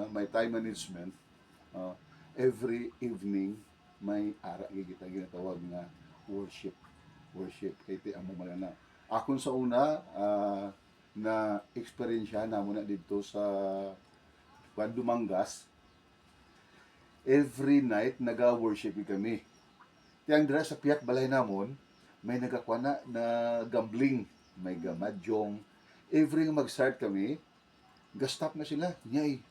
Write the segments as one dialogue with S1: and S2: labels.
S1: may time management. uh, every evening may ara kita ginatawag nga worship. Kay ti amo man na akon sa una, na eksperyensya namo na dito sa Dumangas. Every night naga-worship kami. Tiyang dira sa piyak balay namon, may nagakwana na gambling, may gamadyong. Every nga mag-start kami, gastap na sila. Nyay,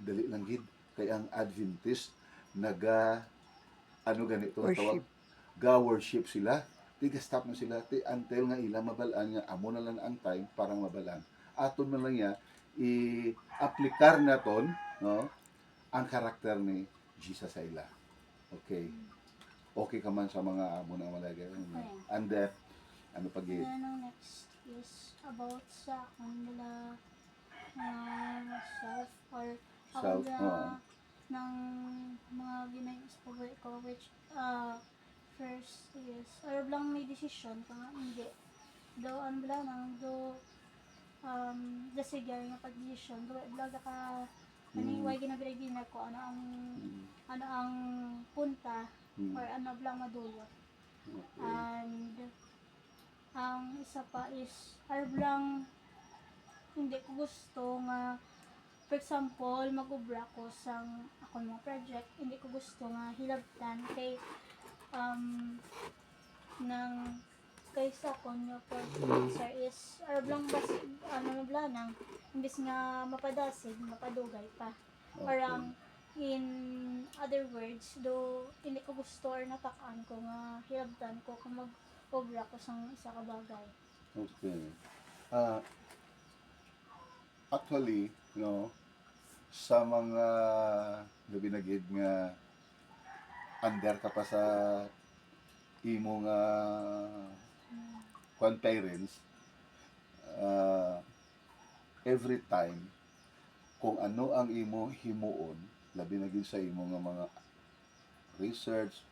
S1: dali lang gid. Kay ang Adventist, ano ganito tawag?
S2: Worship.
S1: Ga-worship sila. Ti gastap na sila. Ti until nga ila mabalaan nga, amo na lang ang time parang mabalaan. Aton man lang niya, i-aplikar naton, no, ang karakter ni Jesus sa ila. Okay. Okay ka man sa mga amo na malagay. And then, ano pag
S3: Then ang next is about sa kanila self or
S1: Self,
S3: ako ng mga ginag-discover ko which first is or lang may decision ka nga hindi do ano bala nang do the sigar nga pag-decision do bala ka ani way ginabirigin ko ano ang punta or ano blang madulot.
S1: Okay.
S3: And ang isa pa is arblang hindi ko gusto nga for example mag-ubra ko sa akong mga project hindi ko gusto nga hilabtan kay ng kaysa ko nga producer is arblang bas ano bla nang imbis nga mapadasig mapadugay pa. Parang in other words, do hindi ko gusto or natakaan ko nga hilabtan ko kung mag-obra ko sa isa ka bagay.
S1: Okay. Actually, sa mga gabi na gid nga under ka pa sa imo nga parents, every time kung ano ang imo himuon, labi na gid sa imo nga mga research,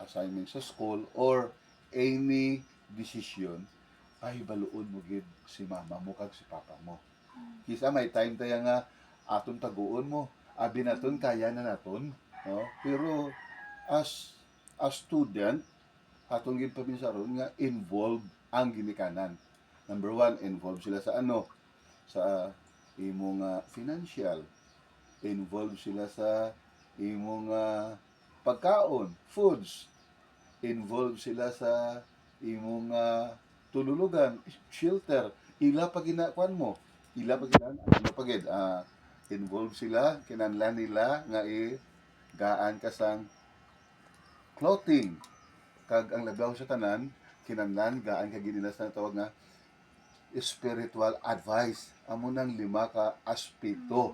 S1: assignment sa school, or any decision, ay baluod mo gid si mama mo kag si papa mo. Kisa may time tayo nga aton taguon mo, abi naton kaya na naton, no? Pero as a student, atong gid paminsaron nga involved ang ginikanan. Number one, involved sila sa ano? Sa imong financial. Involved sila sa imong pagkaon, foods. Involved sila sa imong tululugan, shelter. Ila pa ginakuan mo. Ila pa ginan ano pa gid involved sila kinahanglan nila nga gaan ka sang clothing kag ang lagaw sa tanan kinahanglan gaan ka gid nila sa tawag nga spiritual advice amo nang 5 ka aspeto.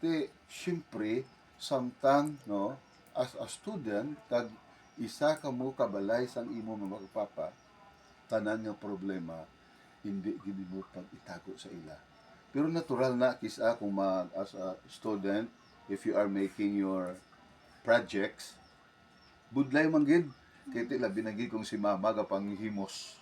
S1: Ti syempre samtang no as a student kag isa ka mo kabalay sang imo mga papa tanan nga problema hindi gid mo pag itago sa ila. Pero natural na kisa kung as a student, if you are making your projects, budlay man gid kay ti labi na gid kung si mama ga panghimos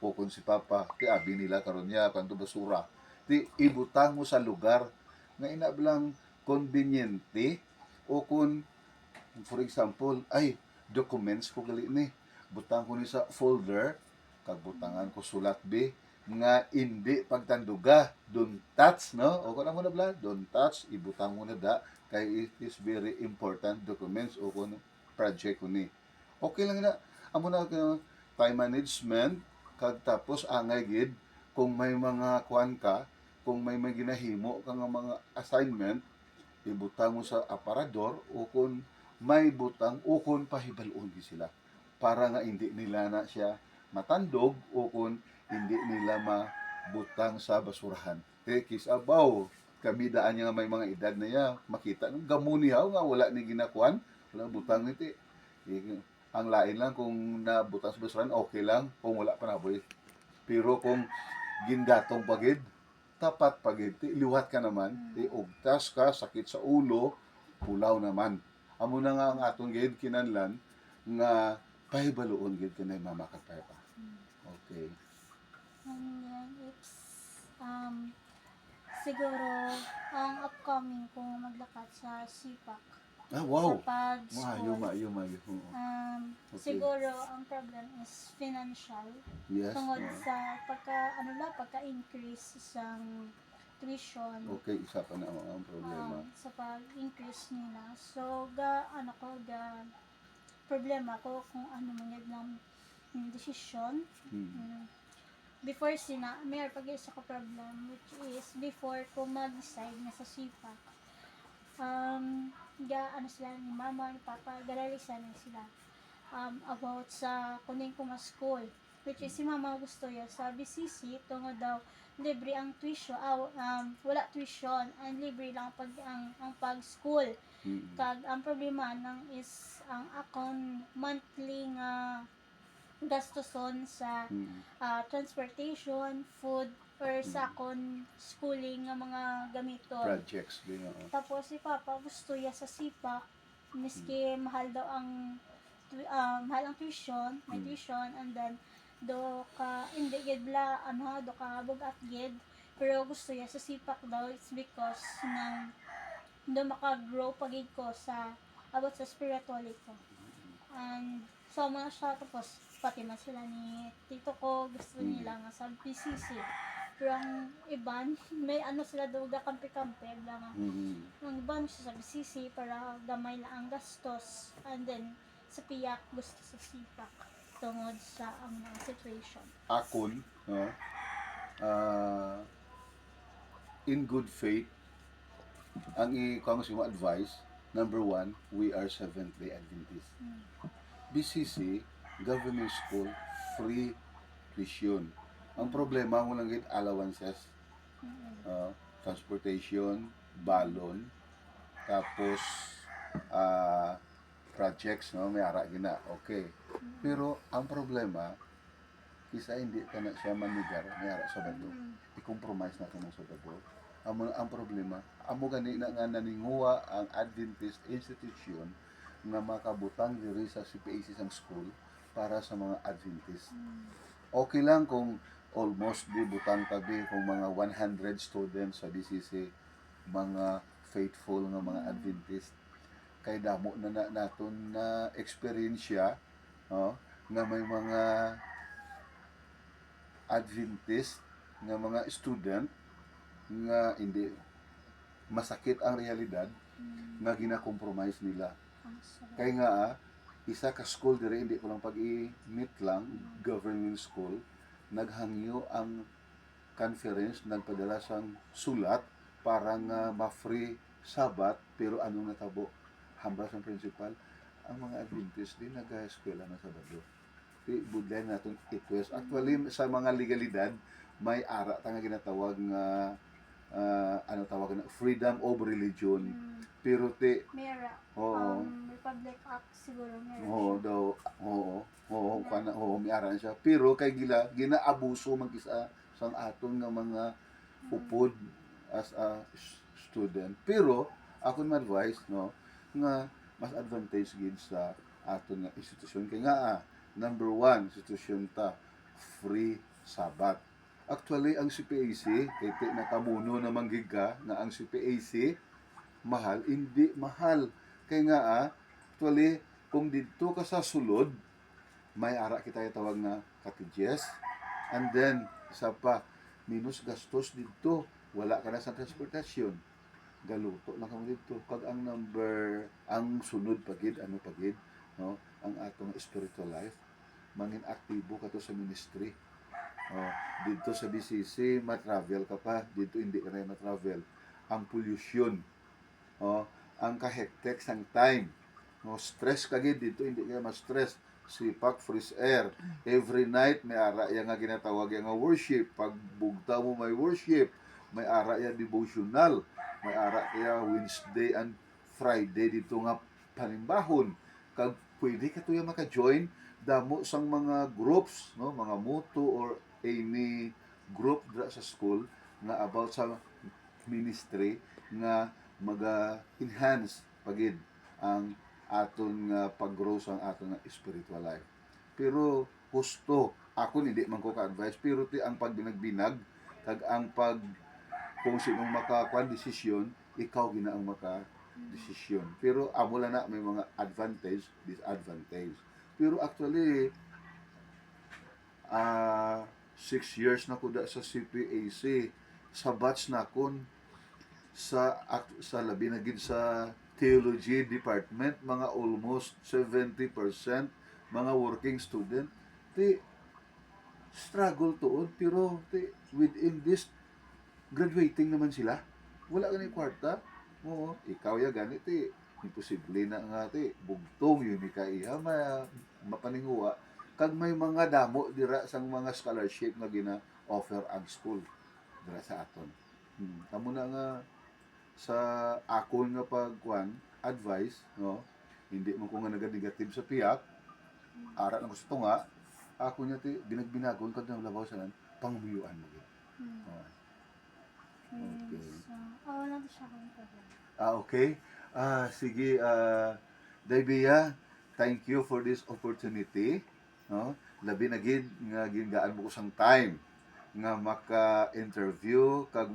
S1: o kung si papa ti abi nila karon niya kanto basura. Ti ibutang mo sa lugar nga inablang conveniente o kung for example, ay documents ko gali ni. Butang ko ni sa folder kag butangan ko sulat B nga hindi pagtanduga don't touch, no, o kung mo na bla don't touch, ibutang mo na da kay it is very important documents o kung project ko ni okay lang na amo na time management kag tapos angay gid kung may mga kuan ka kung may ginahimo ka nga mga assignment ibutang mo sa aparador o kung may butang o kung pahibaloon gid sila para nga hindi nila na siya matandog o kung hindi nila mabutang sa basurahan. Kisabaw, kami daan niya may mga edad na niya, makita nung gamunihaw nga wala ni ginakuan, wala butang niti. Ang lain lang kung nabutang sa basurahan, okay lang, kung wala pa naboy. Pero kung gindatong pagid, tapat pagid, liwat ka naman, ugtas ka, sakit sa ulo, pulaw naman. Amo na nga ang atong gid kinanlan nga pahibaloon gid kanay mama kag papa. Okay.
S3: And then it's siguro ang upcoming kung maglakat sa SIPAC
S1: Ah, wow.
S3: sa pag-school.
S1: Maayo. Okay.
S3: Siguro ang problem is financial
S1: Yes.
S3: tungod sa pagka-increase sa tuition.
S1: Okay, isa pa na ang problema.
S3: Sa pag-increase nila. So, problema ko kung ano man yun ng desisyon. Before may pag-isa ko problem, which is before ko mag-decide na sa SIPAC, sila ni mama, ni papa, galalisan na sila about sa kuning ko mas school. Which is si mama gusto ya sa BCC, tungod daw libre ang tuition, wala tuition, and libre lang ang pag-school. Kag ang problema nang is ang akong monthly nga gastoson sa transportation, food, or sa akong schooling nga mga gamiton.
S1: Projects din.
S3: Tapos si Papa gusto ya sa SIPAC, miski mahal daw ang tuition, may tuition, and then hindi gid do ka bugat gid, pero gusto ya sa SIPAC daw. It's because nang do maka-grow pagid ko sa about sa spirituality ko. And so mga siya, tapos pati man sila ni tito ko gusto nila nga sa PCC, pero ang iban may sila daw kampi-kampi lang nga. Ang iban siya sa PCC para gamay lang ang gastos, and then sa piyak gusto sa SIPAC tungod sa ang situation.
S1: Akon, in good faith, ang kung mo advice, number 1, we are Seventh-day Adventist. BCC, government school, free tuition. Ang problema mo lang allowances, transportation, balon, tapos projects, may ara gina. Okay. Pero ang problema, isa hindi ka na siya manigar, may ara sa bado. I-compromise na ka na sa bado. Ang problema, amo gani na nga naninguha ang Adventist institution na makabutang diri sa CPAC sang school para sa mga Adventist. Okay lang kung almost di butang tabi kung mga 100 students sa BCC, mga faithful nga mga Adventist. Kay damo na naton na experience nga may mga Adventist nga mga student nga hindi masakit ang realidad nga gina-compromise nila. Kaya nga isa ka school dire, hindi ko lang pag-i-meet lang, government school, naghangyo ang conference, nagpadala sang sulat para nga ma-free Sabat, pero anong natabo? Hambas ang principal, ang mga Adventist din nag-eskwela na Sabado. Budlan natin request. Actually, sa mga legalidad, may ara nga ginatawag nga tawag na freedom of religion. Pero
S3: Mera. Republic Act siguro
S1: may ara siya. Pero kay ginaabuso mag-isa sang aton nga mga upod as a student. Pero ako ma-advise nga mas advantage gid sa aton nga institusyon kay nga number 1 institusyon ta free Sabat. Actually, ang CPAC, kay nakamuno na manggig ka na ang CPAC, mahal, hindi mahal. Kaya nga, actually, kung dito ka sa sulod, may ara kita tawag na cottages, and then, isa pa, minus gastos dito, wala ka na sa transportasyon. Galuto lang kamo dito. Pag ang sunod pagid, ang atong spiritual life, mangin aktibo ka to sa ministry. Dito sa BCC, matravel ka pa. Dito hindi ka na matravel. Ang pollution, ang kahektek sang time, stress ka gid dito, hindi ka ma-stress. SIPAC, fresh air. Every night, may ara yang nga ginatawag yang worship. Pag bugta mo may worship, may ara yang devotional. May ara kaya Wednesday and Friday dito nga panimbahon. Kag pwede ka to yung maka-join damo sang mga groups, mga muto or any group sa school nga about sa ministry nga maga-enhance pagid ang aton nga pag-grow sa aton nga spiritual life. Pero husto ako hindi man ko ka-advise, pero ang pagbinag-binag kag ang kung sinong makakuan desisyon, ikaw gina ang maka desisyon. Pero amo lang na may mga advantage, disadvantage. Pero actually 6 years na ko da sa CPAC, sa batch na kon sa labi na gid sa theology department, mga almost 70% mga working student. Ti struggle tuod, pero ti within this graduating naman sila. Wala gani kwarta. Oo, ikaw ya gani ti imposible na nga ti bugtong yun ni kaiha mapaninguwa kag may mga damo dira sang mga scholarship nga gina-offer ang school dira sa aton. Amo na nga sa akon nga pagkuan advice, no, hindi mo ko nga negative sa piyak, ara na gusto nga ako niya ti binagbinagon kag nalabaw sa nan pangumuyuan mo gid. Oo. Okay.
S3: So, wala na siya kung problem.
S1: Okay. Sige, Daybia, thank you for this opportunity. No? Labi na gid nga gingaan mo ko sang time nga maka-interview kag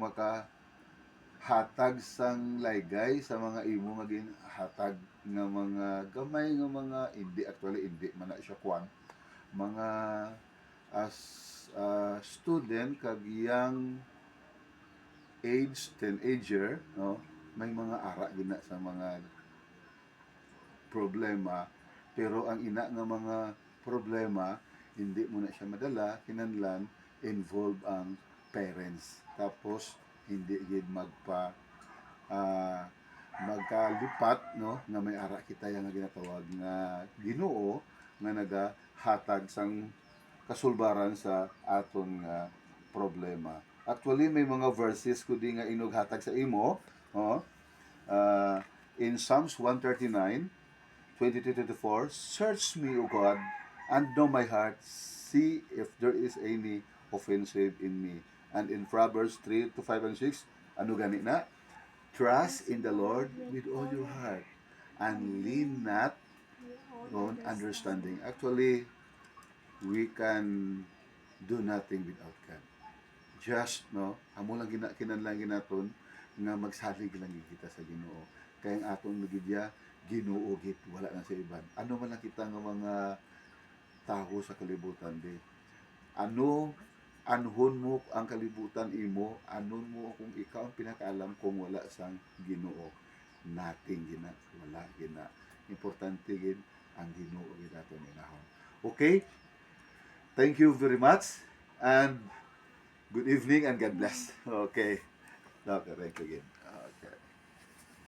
S1: hatag sang laygay sa mga imo nga ginhatag nga mga gamay nga mga hindi man na siya kwan mga as student kag young age teenager, no, may mga ara gina sa mga problema, pero ang ina nga mga problema hindi mo na siya madala kinahanglan involve ang parents, tapos hindi gid magkalipat, no, nga may ara kita yang ginatawag nga Ginoo nga nagahatag sang kasulbaran sa aton nga problema. Actually may mga verses ko di nga inughatag sa imo, oh. In Psalms 139:22-24, search me, O God, and know my heart, see if there is any offensive in me. And in Proverbs 3:5 and 6, ano gani na? Trust in the Lord with all your heart and lean not on understanding. Actually, we can do nothing without God. Just, no, amo lang kinahanglan ginaton nga magsalig lang kita sa Ginoo. Kaya ang atong nagidya Ginoo gid, wala na sa iban. Ano man lang kita nga mga tao sa kalibutan di. Anuhon mo ang kalibutan imo, anon mo kung ikaw ang pinakaalam kung wala sang Ginoo. Nothing gina, wala gina. Importante gid ang Ginoo gid aton inahon. Okay? Thank you very much and good evening and God bless. Okay. Okay, thank you again.